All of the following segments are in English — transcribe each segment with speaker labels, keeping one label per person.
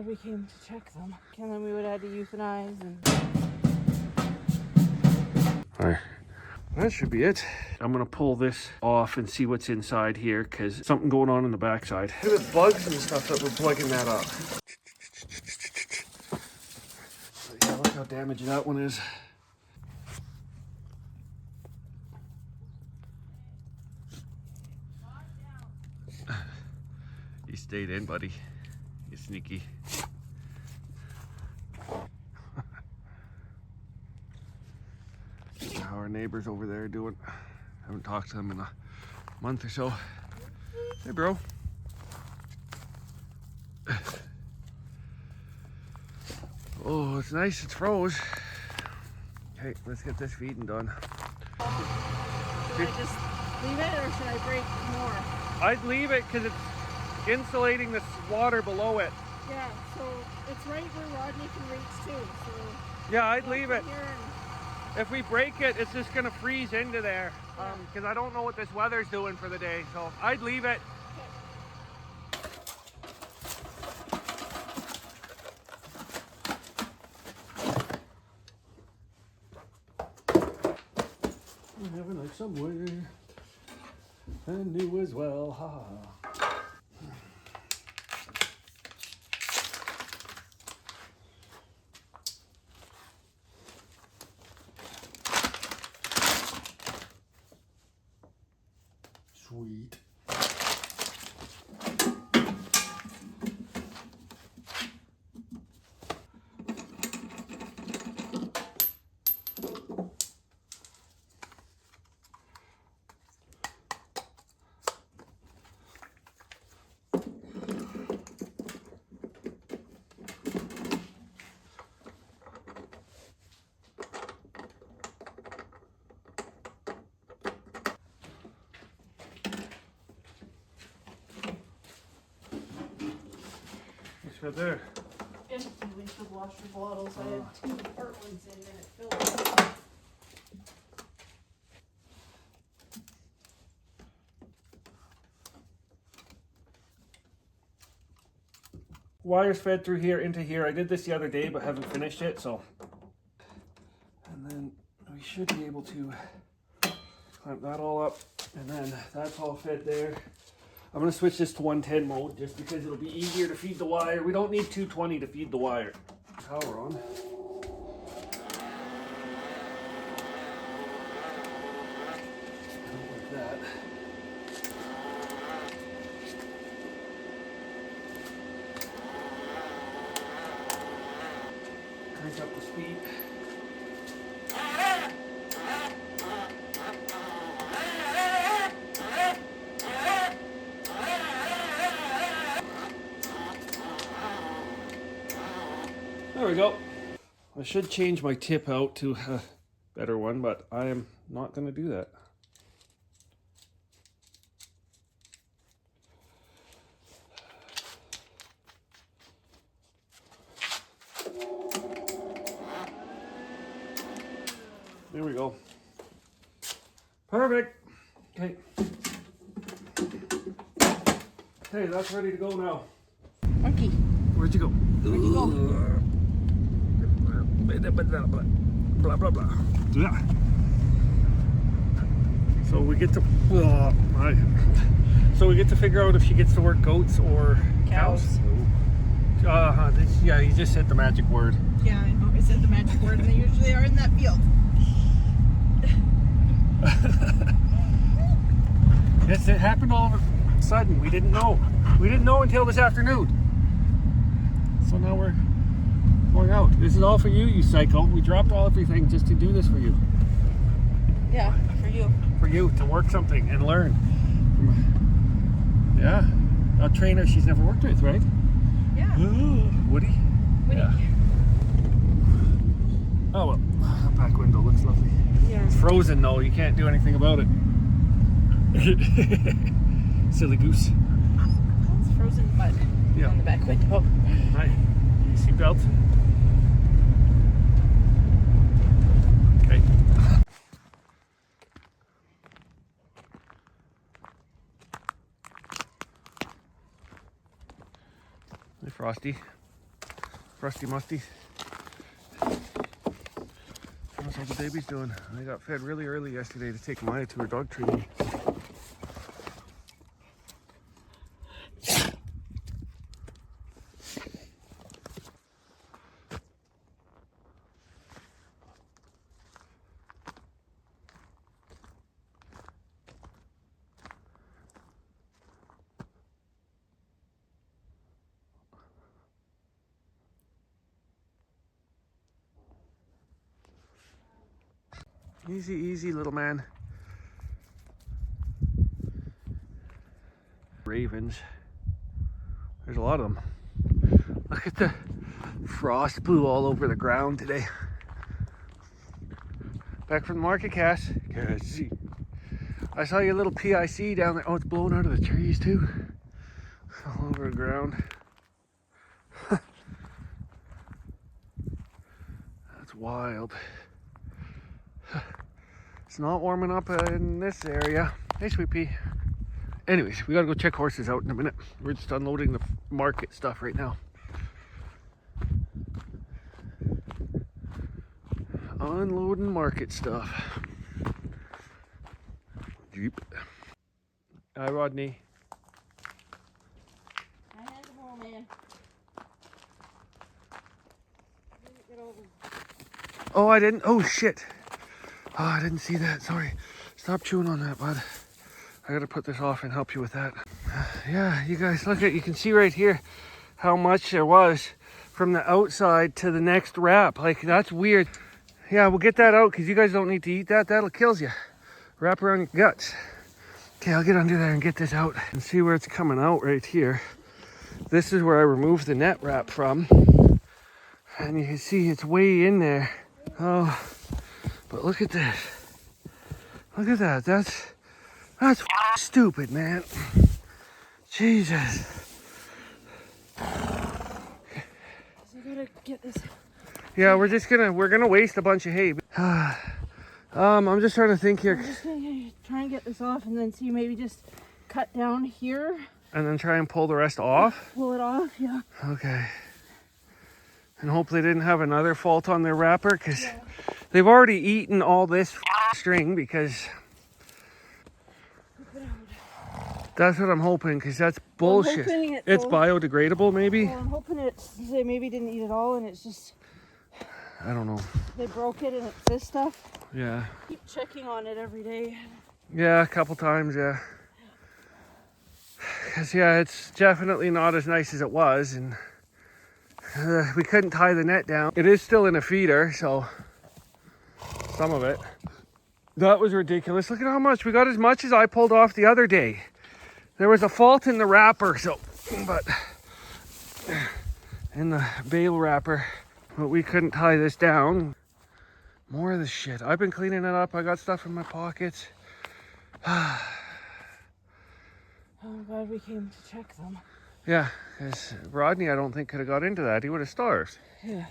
Speaker 1: we came to check them. And then we would have to euthanize and...
Speaker 2: Alright, that should be it. I'm gonna pull this off and see what's inside here, because something going on in the backside. Look at the bugs and stuff that were plugging that up. Yeah, look how damaged that one is. You stayed in, buddy. You sneaky. How our neighbors over there are doing. Haven't talked to them in a month or so. Hey, bro. Oh, it's nice. It's froze. Okay, let's get this feeding done.
Speaker 1: Should I just leave it or should I break more?
Speaker 2: I'd leave it because it's insulating the water below it.
Speaker 1: Yeah, so it's right where Rodney can reach too. So
Speaker 2: yeah, I'd leave it. If we break it, it's just gonna freeze into there. Because I don't know what this weather's doing for the day, so I'd leave it. We have a night somewhere, and new as well, ha ha. Sweet. Right there.
Speaker 1: Empty. We should wash your bottles. I had 2 part ones in and it filled.
Speaker 2: Wires fed through here into here. I did this the other day but haven't finished it, so. And then we should be able to clamp that all up, and then that's all fed there. I'm going to switch this to 110 mode just because it'll be easier to feed the wire. We don't need 220 to feed the wire. Power on. Like that. Crank up the speed. There we go. I should change my tip out to a better one, but I am not going to do that. There we go. Perfect. Okay. Okay, that's ready to go now.
Speaker 1: Monkey.
Speaker 2: Where'd you go?
Speaker 1: Where'd you go?
Speaker 2: Blah blah blah. Yeah. So we get to so we get to figure out if she gets to work goats or cows. Yeah, you just said the magic word.
Speaker 1: Yeah, I know. I said the magic word, and they usually are in that field.
Speaker 2: Yes, it happened all of a sudden. We didn't know. We didn't know until this afternoon. So now we're going out. This is all for you, you psycho. We dropped everything just to do this for you.
Speaker 1: Yeah, for you.
Speaker 2: For you to work something and learn. Yeah, a trainer she's never worked with, right?
Speaker 1: Yeah.
Speaker 2: Woody?
Speaker 1: Woody.
Speaker 2: Yeah. Oh well, that back window looks lovely.
Speaker 1: Yeah.
Speaker 2: It's frozen though, you can't do anything about it. Silly goose.
Speaker 1: It's frozen mud on the back window.
Speaker 2: Hi. Seatbelt. Okay. Hey, Frosty. Rusty musty. How's all the babies doing? They got fed really early yesterday to take Maya to her dog training. Easy, easy, little man. Ravens. There's a lot of them. Look at the frost blew all over the ground today. Back from the market, Cass. Cassie. I saw your little PIC down there. Oh, it's blowing out of the trees too. All over the ground. That's wild. It's not warming up in this area. Hey, sweet pea. Anyways, we gotta go check horses out in a minute. We're just unloading the market stuff right now. Unloading market stuff. Jeep. Hi, Rodney.
Speaker 1: I had the hole, man. Get over.
Speaker 2: Oh, I didn't. Oh, shit. Oh, I didn't see that. Sorry. Stop chewing on that, bud. I gotta put this off and help you with that. Yeah, you guys look at, you can see right here how much there was from the outside to the next wrap. Like, that's weird. Yeah, we'll get that out because you guys don't need to eat that. That'll kill you. Wrap around your guts. Okay, I'll get under there and get this out and see where it's coming out right here. This is where I removed the net wrap from. And you can see it's way in there. Oh, but look at this. Look at that. That's stupid, man. Jesus.
Speaker 1: So I gotta get this.
Speaker 2: Yeah, we're gonna waste a bunch of hay. I'm just trying to think here.
Speaker 1: I'm just gonna try and get this off and then see, maybe just cut down here.
Speaker 2: And then try and pull the rest off?
Speaker 1: Pull it off, yeah.
Speaker 2: Okay. And hopefully they didn't have another fault on their wrapper, because they've already eaten all this string, because that's what I'm hoping, because that's bullshit. It's biodegradable, maybe?
Speaker 1: Well, I'm hoping they maybe didn't eat it all and it's just,
Speaker 2: I don't know.
Speaker 1: they broke it and it's this stuff.
Speaker 2: Yeah.
Speaker 1: Keep checking on it every day.
Speaker 2: Yeah, a couple times, yeah. Because, yeah, it's definitely not as nice as it was, and we couldn't tie the net down. It is still in a feeder, so some of it. That was ridiculous. Look at how much. We got as much as I pulled off the other day. There was a fault in the wrapper, but in the bale wrapper, but we couldn't tie this down. More of this shit. I've been cleaning it up. I got stuff in my pockets.
Speaker 1: I'm glad we came to check them.
Speaker 2: Yeah, because Rodney, I don't think, could have got into that. He would have starved.
Speaker 1: Yeah.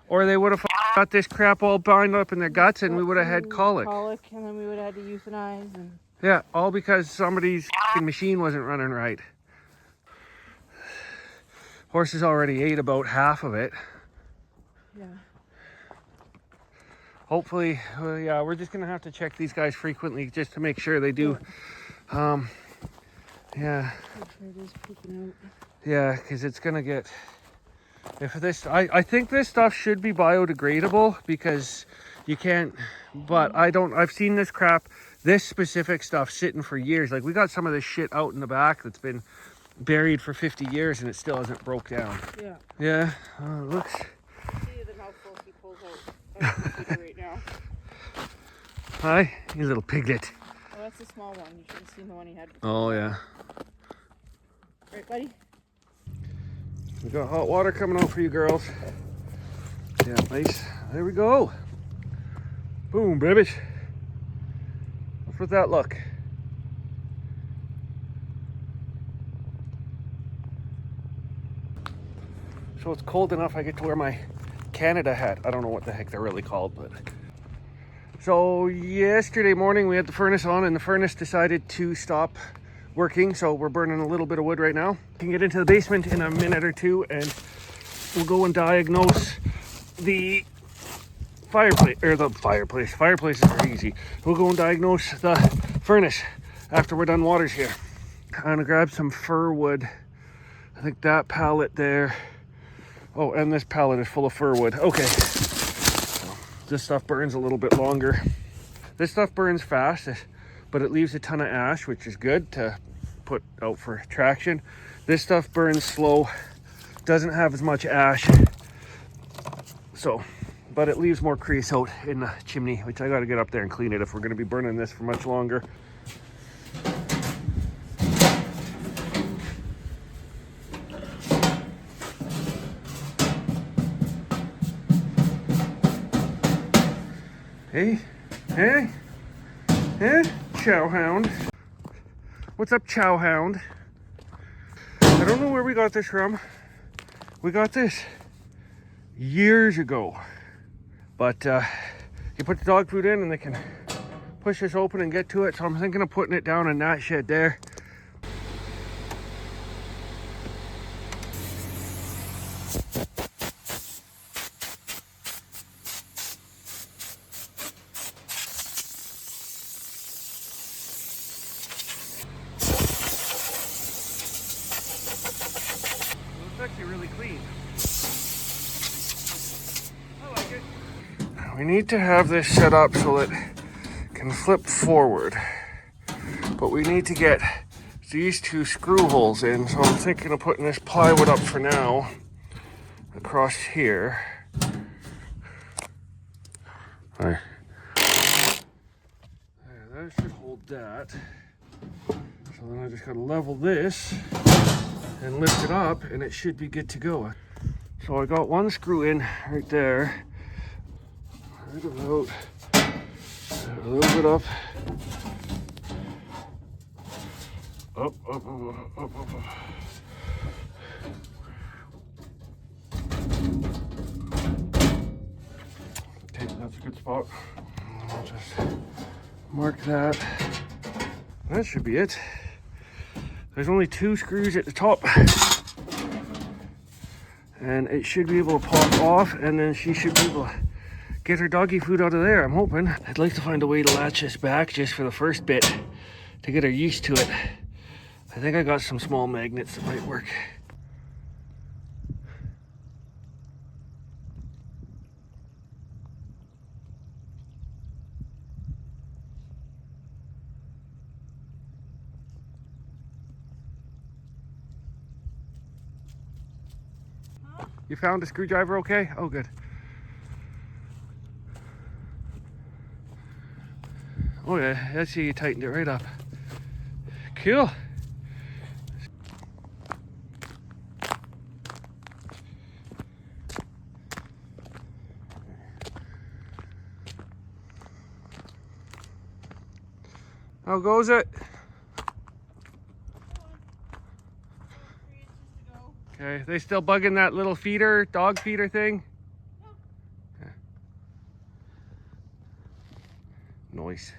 Speaker 2: Or they would have got this crap all bound up in their guts and we would have had colic.
Speaker 1: And then we would have had to euthanize. And
Speaker 2: yeah, all because somebody's machine wasn't running right. Horses already ate about half of it.
Speaker 1: yeah.
Speaker 2: Hopefully, yeah, we're just going to have to check these guys frequently just to make sure they do. Yeah.
Speaker 1: Make sure it is pooping out.
Speaker 2: Yeah, because it's going to get... If this, I think this stuff should be biodegradable, because you can't, but I've seen this crap, this specific stuff sitting for years. Like, we got some of this shit out in the back that's been buried for 50 years and it still hasn't broke down.
Speaker 1: Yeah.
Speaker 2: Yeah, it looks.
Speaker 1: See the mouthful he pulls out right now.
Speaker 2: Hi, you little piglet.
Speaker 1: Oh, that's a small one. You should have seen the one he had before.
Speaker 2: Oh, yeah.
Speaker 1: Right, buddy?
Speaker 2: We got hot water coming out for you girls. Yeah, nice. There we go. Boom, baby. What's with that look? So it's cold enough I get to wear my Canada hat. I don't know what the heck they're really called, but... So yesterday morning we had the furnace on and the furnace decided to stop working, so we're burning a little bit of wood right now. We can get into the basement in a minute or two and we'll go and diagnose the fireplace, or the fireplace. Fireplaces are easy. We'll go and diagnose the furnace after we're done waters here. I'm gonna grab some fir wood. I think that pallet there. Oh, and this pallet is full of fir wood. Okay. So this stuff burns a little bit longer. This stuff burns fast, but it leaves a ton of ash, which is good to put out for traction. This stuff burns slow, doesn't have as much ash. So, but it leaves more creosote in the chimney, which I got to get up there and clean it if we're going to be burning this for much longer. Hey, hey, hey, Chowhound. What's up, Chowhound? I don't know where we got this from. We got this years ago. But you put the dog food in and they can push this open and get to it. So I'm thinking of putting it down in that shed there. Actually really clean. I like it. We need to have this set up so it can flip forward, but we need to get these two screw holes in, so I'm thinking of putting this plywood up for now across here. There, that should hold that. So then I just gotta level this and lift it up and it should be good to go. So I got one screw in right there. Right about a little bit up. Up, up, up, up, up, up. Okay, that's a good spot. I'll just mark that. That should be it. There's only 2 screws at the top. And it should be able to pop off, and then she should be able to get her doggy food out of there, I'm hoping. I'd like to find a way to latch this back just for the first bit to get her used to it. I think I got some small magnets that might work. You found a screwdriver okay? Oh, good. Oh yeah, I see you tightened it right up. Cool. How goes it? Okay, they still bugging that little feeder, dog feeder thing? Okay. Noise.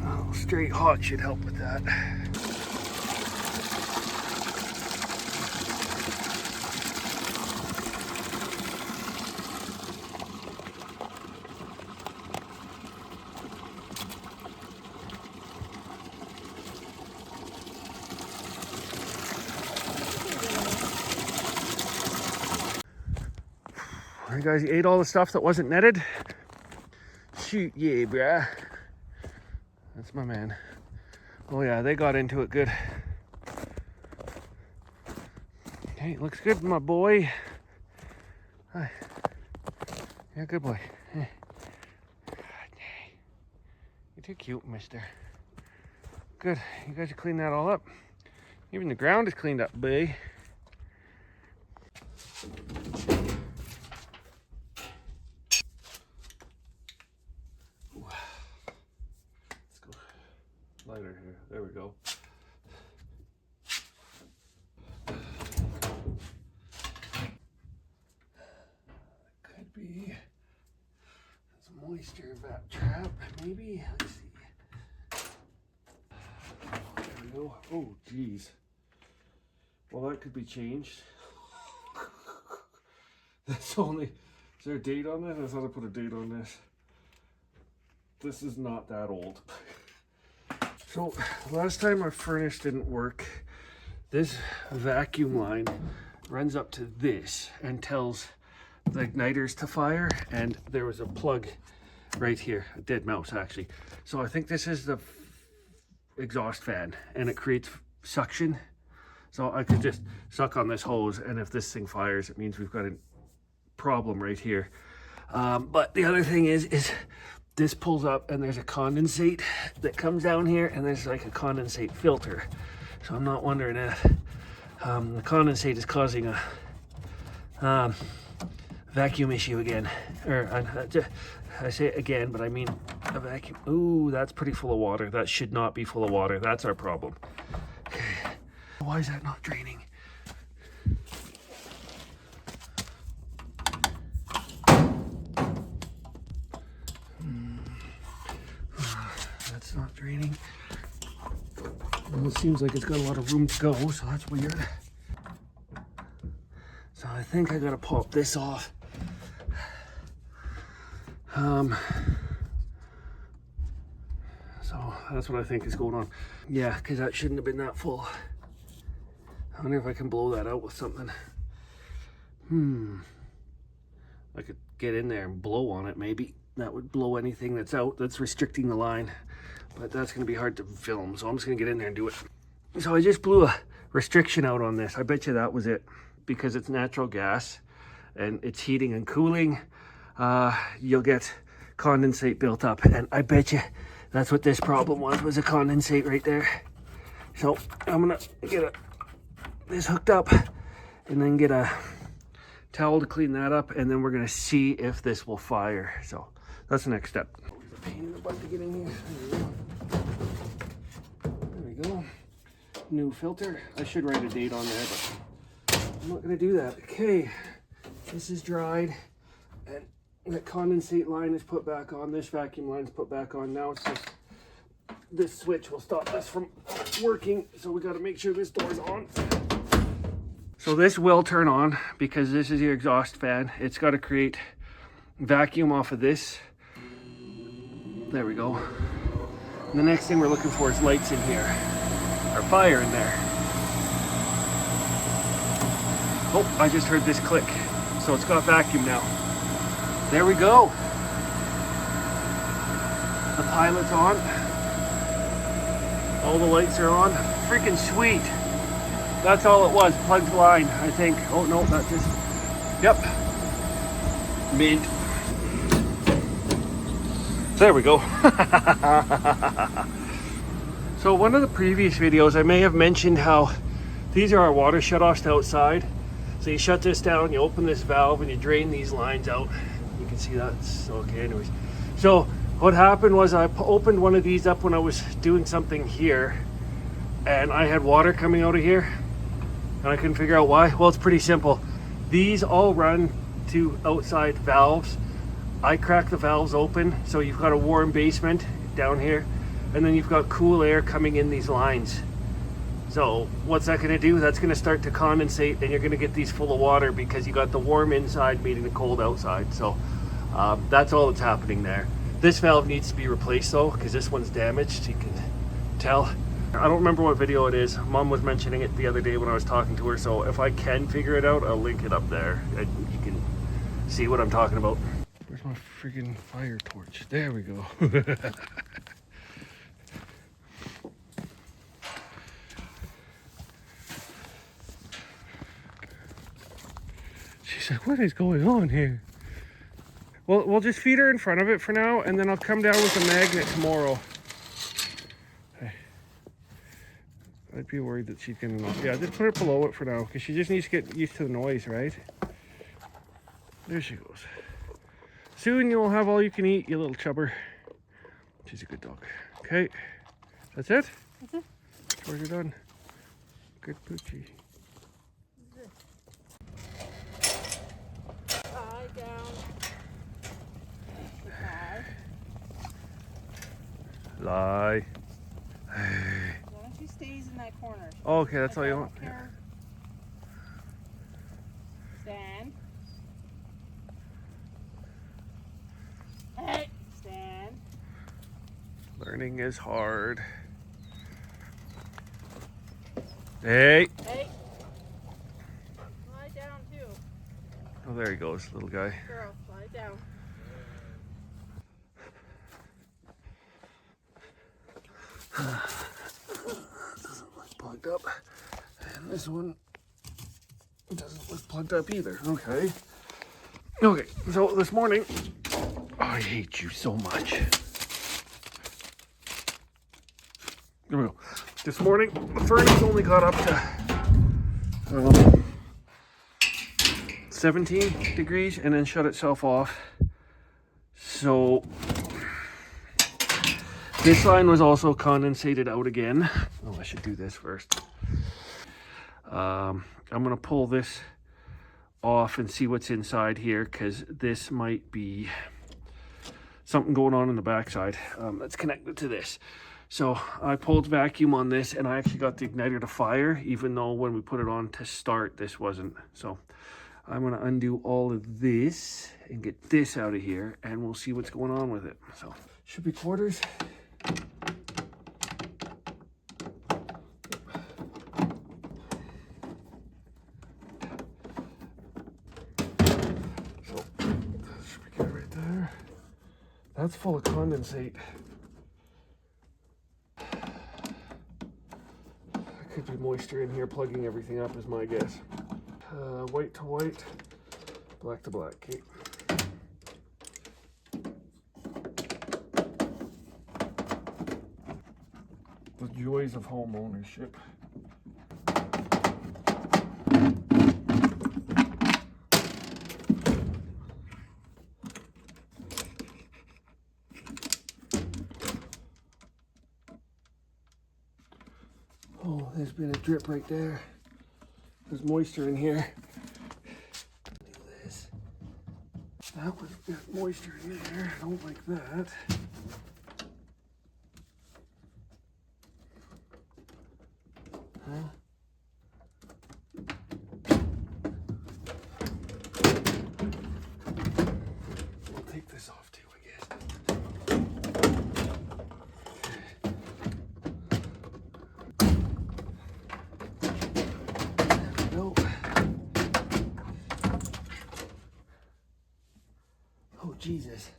Speaker 2: Oh, straight hot should help with that. You guys ate all the stuff that wasn't netted? Shoot, yeah, bruh. That's my man. Oh yeah, they got into it good. Okay, looks good, my boy. Hi. Yeah, good boy. Yeah. You're too cute, mister. Good, you guys clean that all up. Even the ground is cleaned up, bae. Lighter here. There we go. moisture vat trap, maybe. Let's see. There we go. Oh, geez. Well, that could be changed. That's only. Is there a date on that? I thought I put a date on this. This is not that old. So, last time our furnace didn't work, this vacuum line runs up to this and tells the igniters to fire, and there was a plug right here, a dead mouse actually. So I think this is the exhaust fan, and it creates suction. So I could just suck on this hose, and if this thing fires, it means we've got a problem right here. But the other thing is this pulls up, and there's a condensate that comes down here, and there's like a condensate filter. So I'm not wondering if the condensate is causing a vacuum issue again. Or I say it again, but I mean a vacuum. Ooh, that's pretty full of water. That should not be full of water. That's our problem. Okay. Why is that not draining? That's not draining. Well, it seems like it's got a lot of room to go, so that's weird. So I think I gotta pop this off. So that's what I think is going on. Yeah, because that shouldn't have been that full. I wonder if I can blow that out with something. I could get in there and blow on it maybe. That would blow anything that's out that's restricting the line. But that's gonna be hard to film, so I'm just gonna get in there and do it. So I just blew a restriction out on this. I bet you that was it. Because it's natural gas and it's heating and cooling, you'll get condensate built up. And I bet you that's what this problem was a condensate right there. So I'm gonna get this hooked up and then get a towel to clean that up, and then we're gonna see if this will fire. So that's the next step. Always a pain in the butt to get in here. There we go. New filter. I should write a date on there, but I'm not gonna do that. Okay, this is dried, and that condensate line is put back on. This vacuum line is put back on. Now it's just this switch will stop this from working, so we got to make sure this door's on. So this will turn on because this is your exhaust fan. It's got to create vacuum off of this. There we go. And the next thing we're looking for is lights in here, or fire in there. Oh, I just heard this click. So it's got vacuum now. There we go. The pilot's on. All the lights are on. Freaking sweet. That's all it was. Plugged line, I think. Oh no, not just. Yep. Mint. There we go. So one of the previous videos I may have mentioned how these are our water shutoffs to outside. So you shut this down, you open this valve, and you drain these lines out. You can see that's okay anyways. So what happened was I opened one of these up when I was doing something here, and I had water coming out of here, and I couldn't figure out why. Well, it's pretty simple. These all run to outside valves. I crack the valves open, so you've got a warm basement down here, and then you've got cool air coming in these lines. So what's that going to do? That's going to start to condensate, and you're going to get these full of water because you got the warm inside meeting the cold outside. So that's all that's happening there. This valve needs to be replaced though, because this one's damaged. You can tell. I don't remember what video it is. Mom was mentioning it the other day when I was talking to her. So if I can figure it out, I'll link it up there, and you can see what I'm talking about. Where's my freaking fire torch? There we go. She's like, what is going on here? Well, we'll just feed her in front of it for now, and then I'll come down with a magnet tomorrow. Okay. I'd be worried that she's gonna not. Yeah, just put it below it for now, because she just needs to get used to the noise, right? There she goes. Soon you'll have all you can eat, you little chubber. She's a good dog. Okay. That's it?
Speaker 1: That's it.
Speaker 2: Chores are done. Good poochie.
Speaker 1: Lie down. Goodbye.
Speaker 2: Lie.
Speaker 1: As long as she stays in that corner.
Speaker 2: Okay, that's all you
Speaker 1: I
Speaker 2: want.
Speaker 1: don't care. Stand. Hey, stand.
Speaker 2: Learning is hard. Hey.
Speaker 1: Hey. Lie down too.
Speaker 2: Oh, there he goes, little guy.
Speaker 1: Girl, lie down.
Speaker 2: Doesn't look plugged up. And this one doesn't look plugged up either. Okay. Okay, so this morning, I hate you so much. Here we go. This morning, the furnace only got up to 17 degrees and then shut itself off. So this line was also condensated out again. Oh, I should do this first. I'm gonna pull this off and see what's inside here, because this might be something going on in the backside that's connected to this. So I pulled vacuum on this, and I actually got the igniter to fire, even though when we put it on to start, this wasn't. So I'm gonna undo all of this and get this out of here, and we'll see what's going on with it. So should be quarters. So that should be good right there. That's full of condensate. Could be moisture in here plugging everything up is my guess. White to white, black to black. Okay. The joys of home ownership. Oh, there's been a drip right there. There's moisture in here. Do this. That was got moisture in there. I don't like that. Huh? I'll take this off too, I guess. Nope. Oh, Jesus.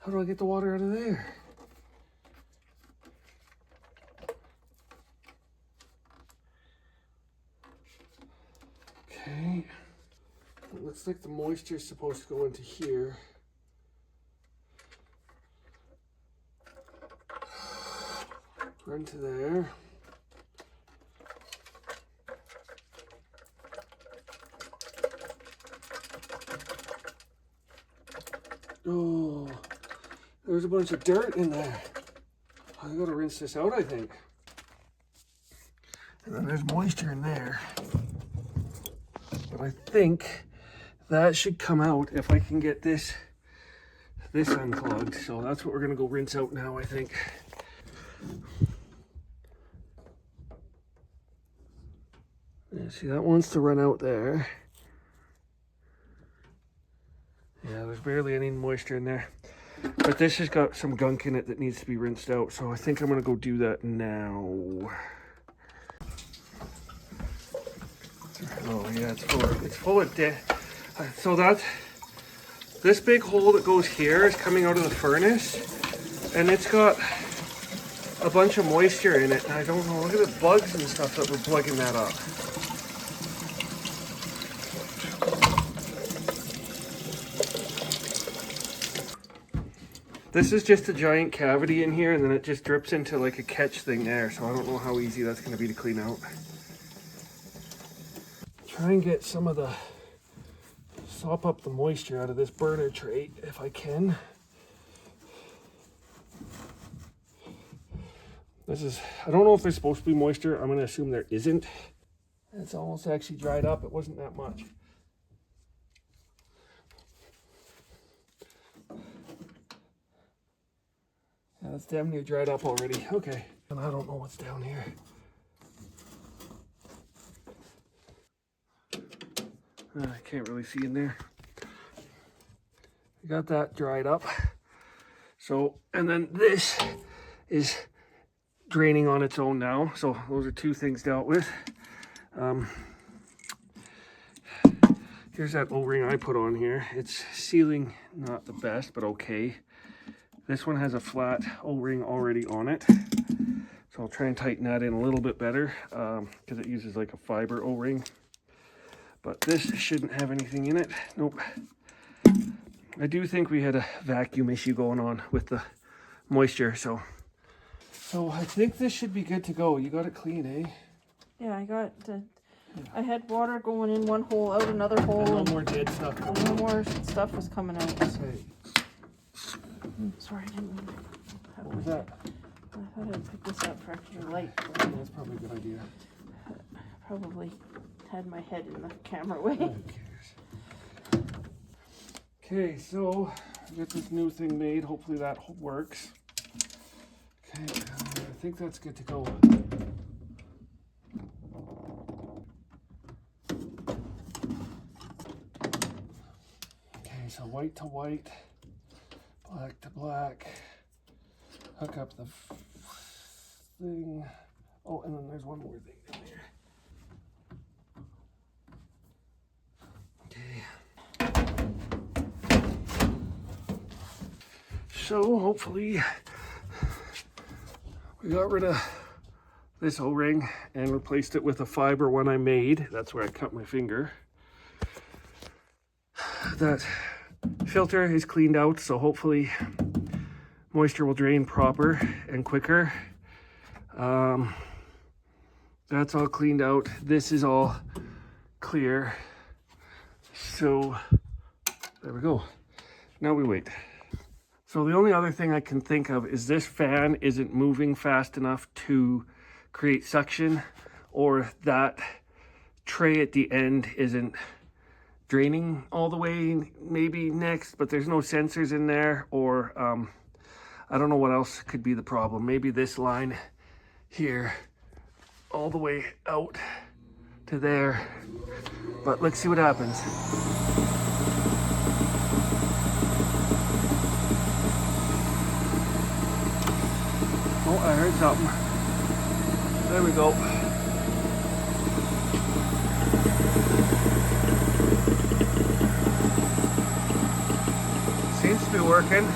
Speaker 2: How do I get the water out of there? Okay. It looks like the moisture is supposed to go into here. Run to there. Oh, there's a bunch of dirt in there. I gotta rinse this out, I think. And then there's moisture in there. But I think that should come out if I can get this unclogged. So that's what we're gonna go rinse out now, I think. Yeah, see, that wants to run out there. Yeah, there's barely any moisture in there. But this has got some gunk in it that needs to be rinsed out. So I think I'm gonna go do that now. Oh yeah, it's full of so this big hole that goes here is coming out of the furnace, and it's got a bunch of moisture in it. And I don't know, look at the bugs and stuff that were plugging that up. This is just a giant cavity in here, and then it just drips into like a catch thing there. So I don't know how easy that's going to be to clean out. Try and get some of the, sop up the moisture out of this burner tray if I can. This is, I don't know if there's supposed to be moisture. I'm going to assume there isn't. It's almost actually dried up. It wasn't that much. That's damn near dried up already. Okay. And I don't know what's down here. I can't really see in there. I got that dried up. So, and then this is draining on its own now. So those are two things dealt with. Here's that O-ring I put on here. It's sealing not the best, but okay. This one has a flat O-ring already on it. So I'll try and tighten that in a little bit better because it uses like a fiber O-ring. But this shouldn't have anything in it. Nope. I do think we had a vacuum issue going on with the moisture. So I think this should be good to go. You got it clean, eh?
Speaker 1: Yeah, I got I had water going in one hole, out another hole.
Speaker 2: And no more dead stuff.
Speaker 1: And no more stuff was coming out.
Speaker 2: Okay.
Speaker 1: Sorry, I didn't mean to.
Speaker 2: What was that?
Speaker 1: I thought I'd pick this up for extra light.
Speaker 2: That's probably a good idea.
Speaker 1: Probably had my head in the camera way.
Speaker 2: Who cares? Okay, so I got this new thing made. Hopefully that works. Okay, I think that's good to go. Okay, so white to white, black to black. Hook up the thing. Oh, and then there's one more thing in there. Okay. So hopefully we got rid of this O-ring and replaced it with a fiber one I made. That's where I cut my finger. That filter is cleaned out, so hopefully moisture will drain proper and quicker. That's all cleaned out. This is all clear. So there we go. Now we wait. So the only other thing I can think of is this fan isn't moving fast enough to create suction, or that tray at the end isn't draining all the way maybe next, but there's no sensors in there, or I don't know what else could be the problem. Maybe this line here all the way out to there, but let's see what happens. Oh, I heard something. There we go. Seems to be working.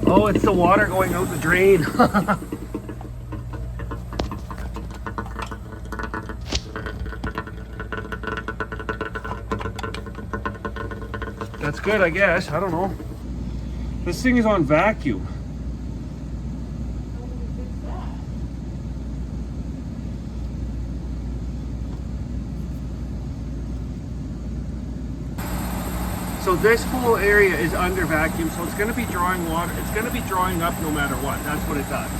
Speaker 2: Oh, it's the water going out the drain. That's good, I guess. I don't know. This thing is on vacuum. So this whole area is under vacuum, so it's going to be drawing water. It's going to be drawing up no matter what. That's what it does.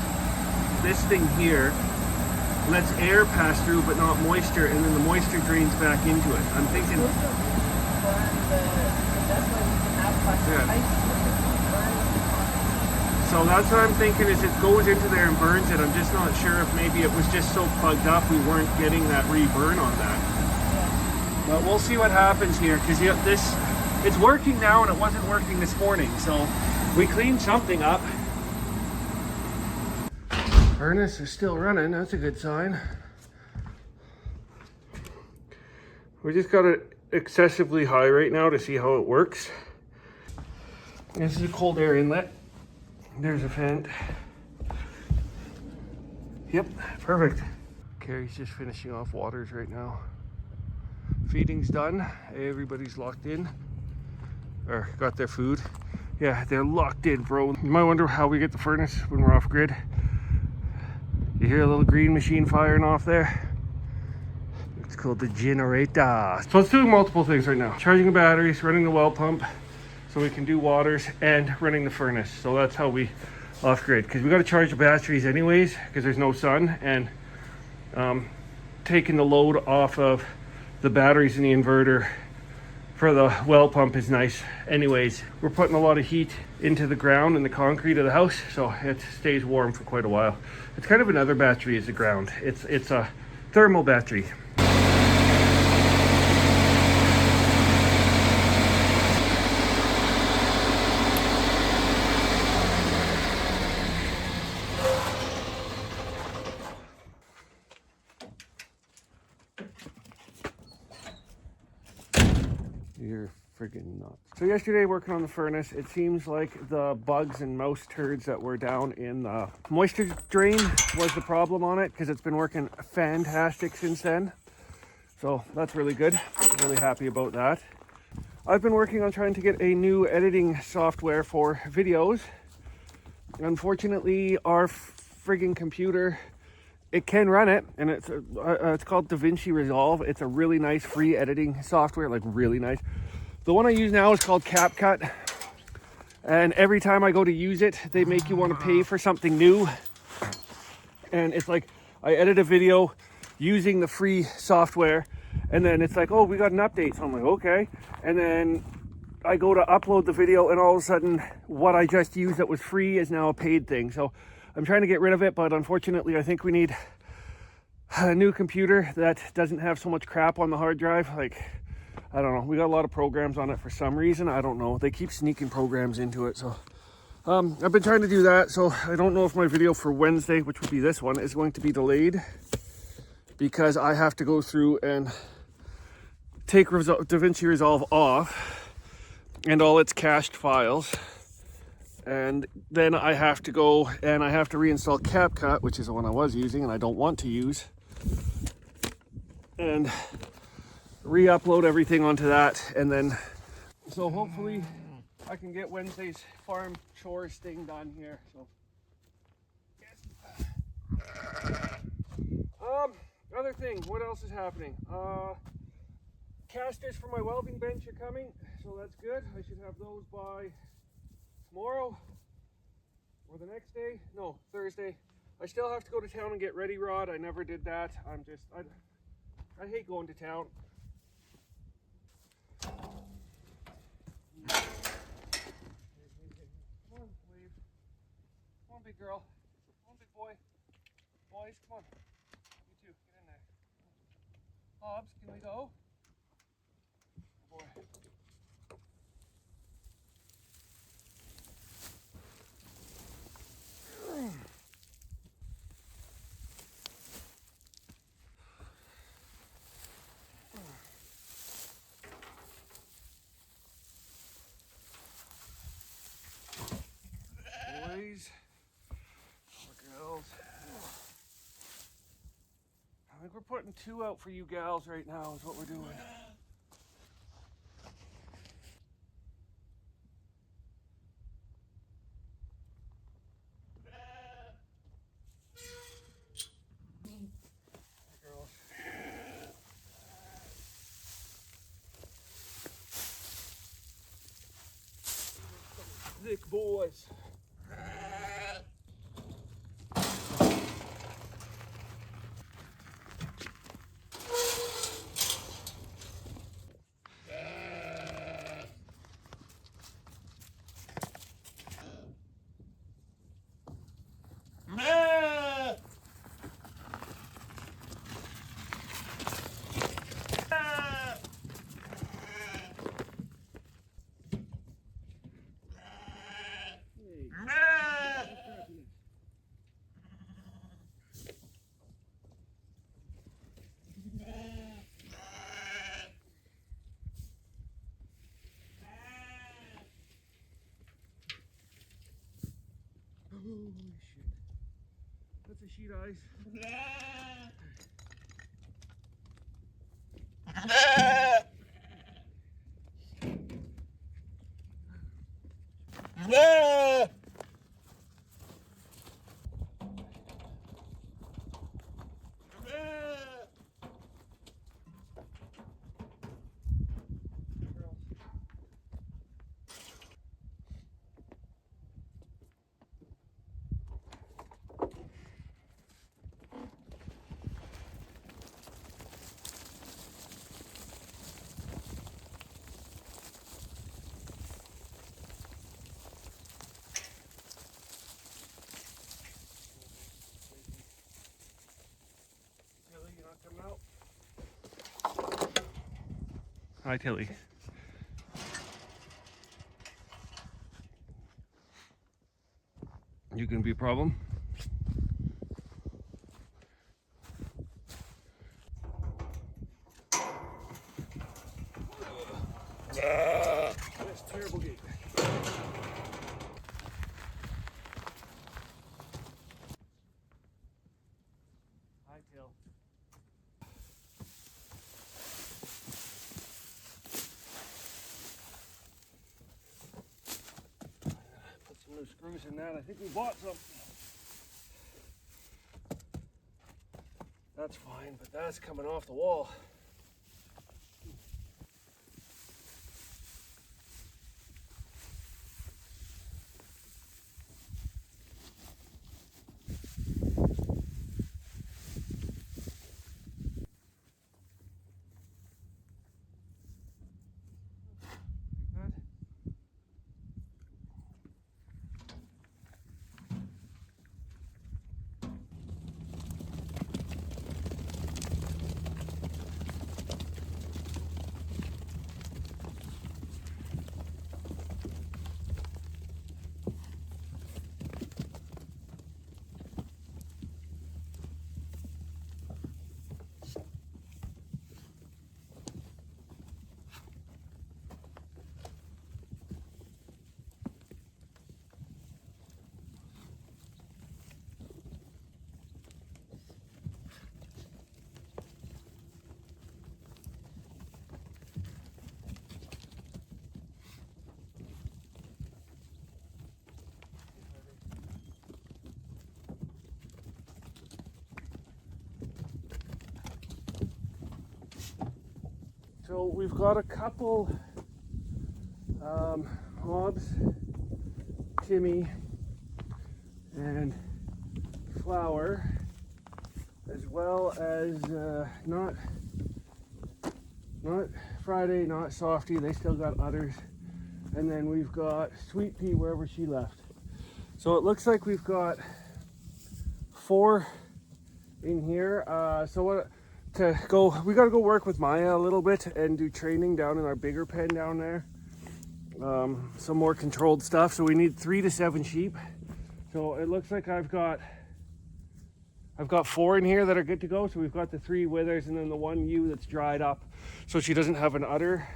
Speaker 2: This thing here lets air pass through, but not moisture, and then the moisture drains back into it. I'm thinking. So that's what I'm thinking, is it goes into there and burns it. I'm just not sure if maybe it was just so plugged up we weren't getting that reburn on that. Yeah. But we'll see what happens here, because this, it's working now and it wasn't working this morning. So we cleaned something up. Furnace is still running, that's a good sign. We just got it excessively high right now to see how it works. This is a cold air inlet. There's a vent. Yep, perfect. Carrie's just finishing off waters right now. Feeding's done. Everybody's locked in. Or got their food. Yeah, they're locked in, bro. You might wonder how we get the furnace when we're off grid. You hear a little green machine firing off there? It's called the generator. So it's doing multiple things right now. Charging the batteries, running the well pump, so we can do waters, and running the furnace. So that's how we off grid, because we got to charge the batteries anyways because there's no sun, and taking the load off of the batteries in the inverter for the well pump is nice. Anyways, we're putting a lot of heat into the ground and the concrete of the house, so it stays warm for quite a while. It's kind of another battery as the ground. It's a thermal battery. You're friggin' nuts. So yesterday, working on the furnace, it seems like the bugs and mouse turds that were down in the moisture drain was the problem on it, because it's been working fantastic since then. So that's really good. Really happy about that. I've been working on trying to get a new editing software for videos. Unfortunately, our friggin' computer, it can run it, and it's called DaVinci Resolve. It's a really nice free editing software, like really nice. The one I use now is called CapCut, and every time I go to use it, they make you want to pay for something new. And it's like, I edit a video using the free software, and then it's like, oh, we got an update. So I'm like, okay. And then I go to upload the video, and all of a sudden, what I just used that was free is now a paid thing. So I'm trying to get rid of it, but unfortunately, I think we need a new computer that doesn't have so much crap on the hard drive. Like, I don't know. We got a lot of programs on it for some reason. I don't know. They keep sneaking programs into it. So I've been trying to do that. So I don't know if my video for Wednesday, which would be this one, is going to be delayed, because I have to go through and take DaVinci Resolve off and all its cached files. And then I have to go and I have to reinstall CapCut, which is the one I was using and I don't want to use, and re-upload everything onto that. And then, so hopefully I can get Wednesday's farm chores thing done here. So other thing, what else is happening? Casters for my welding bench are coming, so that's good. I should have those by tomorrow or the next day. No, Thursday. I still have to go to town and get ready rod. I never did that. I hate going to town. Come on, leave. Come on, big girl. Come on, big boy. Boys, come on. You too, get in there. Hobbs, can we go? Boy. Boys, or girls. I think we're putting 2 out for you gals right now is what we're doing. Girls. Thick boys. Holy shit. That's a sheet ice. Hi, Tilly. You gonna be a problem? That's a terrible gate. Hi, Till. Put some new screws in that. I think we bought some. That's fine, but that's coming off the wall. So we've got a couple Hobbs, Timmy, and Flower, as well as not Friday, not Softy. They still got udders, and then we've got Sweet Pea wherever she left. So it looks like we've got 4 in here. We got to go work with Maya a little bit and do training down in our bigger pen down there. Some more controlled stuff. So we need 3 to 7 sheep. So it looks like I've got 4 in here that are good to go. So we've got the 3 withers and then the 1 ewe that's dried up, so she doesn't have an udder.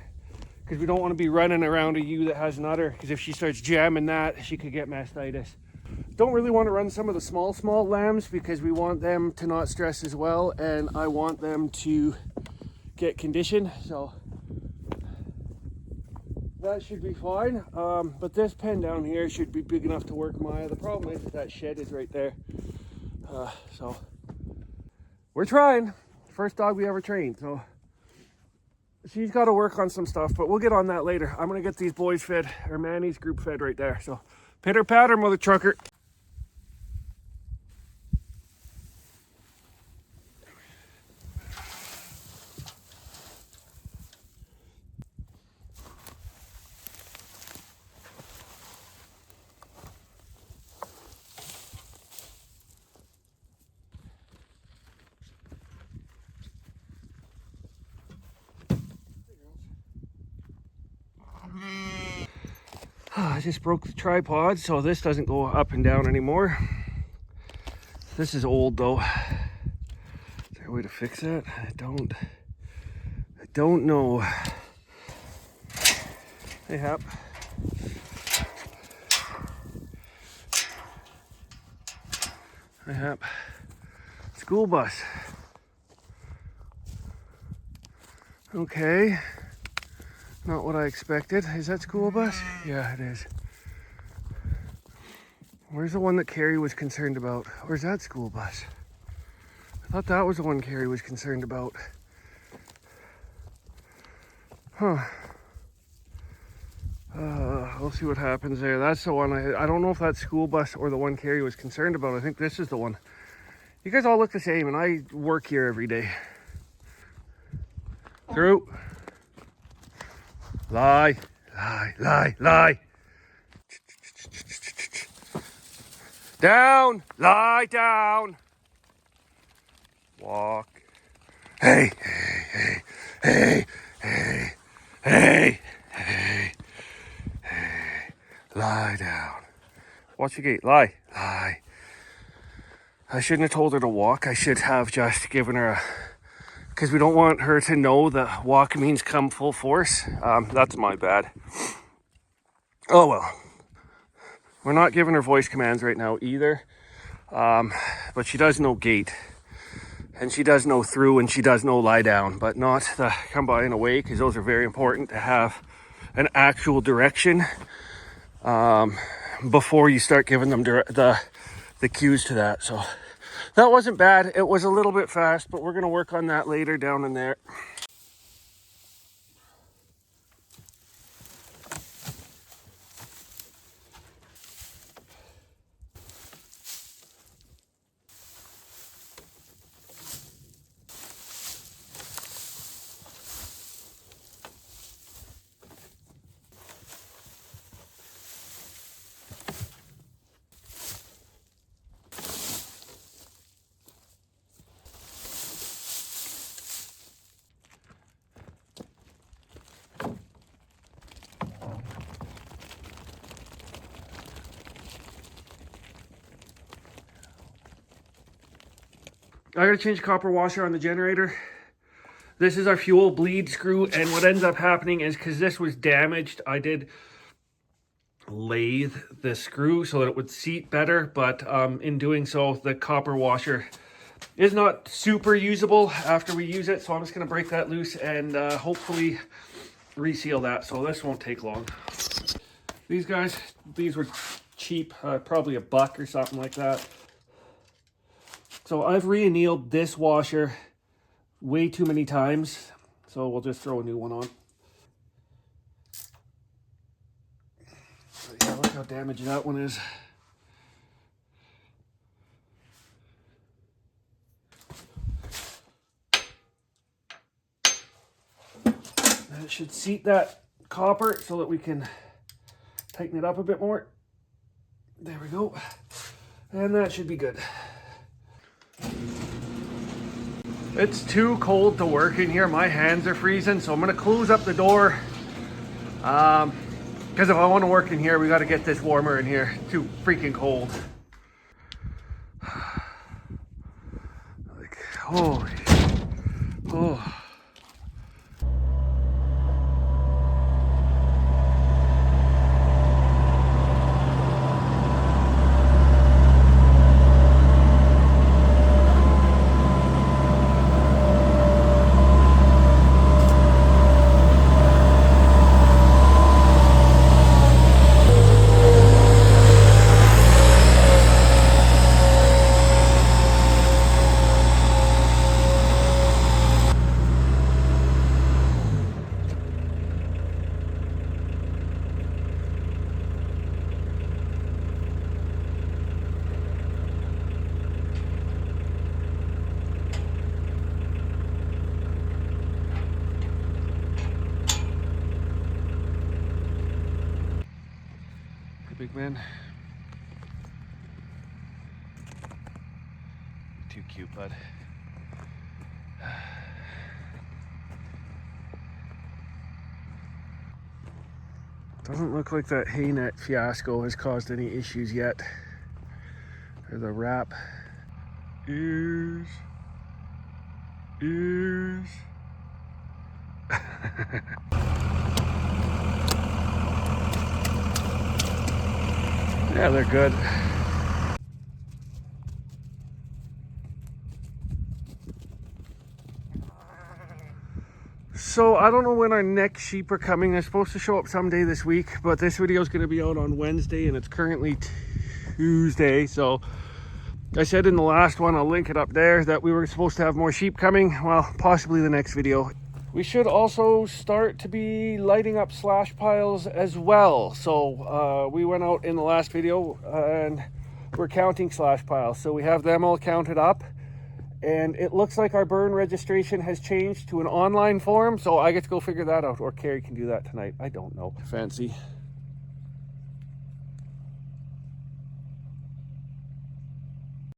Speaker 2: Because we don't want to be running around a ewe that has an udder, because if she starts jamming that, she could get mastitis. Don't really want to run some of the small lambs because we want them to not stress as well, and I want them to get conditioned, so that should be fine. But this pen down here should be big enough to work Maya. The problem is that shed is right there, so we're trying. First dog we ever trained, so she's got to work on some stuff, but we'll get on that later. I'm gonna get these boys fed, or Manny's group fed right there, so pitter patter, mother trucker. I just broke the tripod, so this doesn't go up and down anymore. This is old though. Is there a way to fix that? I don't know. Hey, Hap. Hey, Hap. School bus. Okay. Not what I expected. Is that school bus? Yeah, it is. Where's the one that Carrie was concerned about? Where's that school bus? I thought that was the one Carrie was concerned about. Huh. We'll see what happens there. That's the one. I don't know if that's school bus or the one Carrie was concerned about. I think this is the one. You guys all look the same, and I work here every day. Through. Lie, lie, lie, lie. Down, lie down. Walk. Hey, hey, hey, hey, hey. Hey, hey, hey, lie down. Watch your gait, lie, lie. I shouldn't have told her to walk. I should have just given her a, because we don't want her to know that walk means come full force. That's my bad. Oh well. We're not giving her voice commands right now either. But she does know gait. And she does know through, and she does know lie down, but not the come by and away, because those are very important to have an actual direction before you start giving them the cues to that. So that wasn't bad. It was a little bit fast, but we're going to work on that later down in there. I gotta change the copper washer on the generator. This is our fuel bleed screw, and what ends up happening is, because this was damaged, I did lathe the screw so that it would seat better, but in doing so, the copper washer is not super usable after we use it, so I'm just gonna break that loose and hopefully reseal that, so this won't take long. These guys, these were cheap, probably $1 or something like that. So I've re-annealed this washer way too many times, so we'll just throw a new one on. So yeah, look how damaged that one is. And it should seat that copper so that we can tighten it up a bit more. There we go. And that should be good. It's too cold to work in here. My hands are freezing, so I'm gonna close up the door. Because if I want to work in here, we got to get this warmer in here. It's too freaking cold. Like, holy, oh. Big man. Too cute, bud. Doesn't look like that hay net fiasco has caused any issues yet. Or the wrap. Ears. Ears. Yeah, they're good. So I don't know when our next sheep are coming. They're supposed to show up someday this week, but this video is going to be out on Wednesday and it's currently Tuesday. So I said in the last one, I'll link it up there, that we were supposed to have more sheep coming. Well, possibly the next video. We should also start to be lighting up slash piles as well. So we went out in the last video and we're counting slash piles. So we have them all counted up. And it looks like our burn registration has changed to an online form. So I get to go figure that out. Or Carrie can do that tonight. I don't know. Fancy.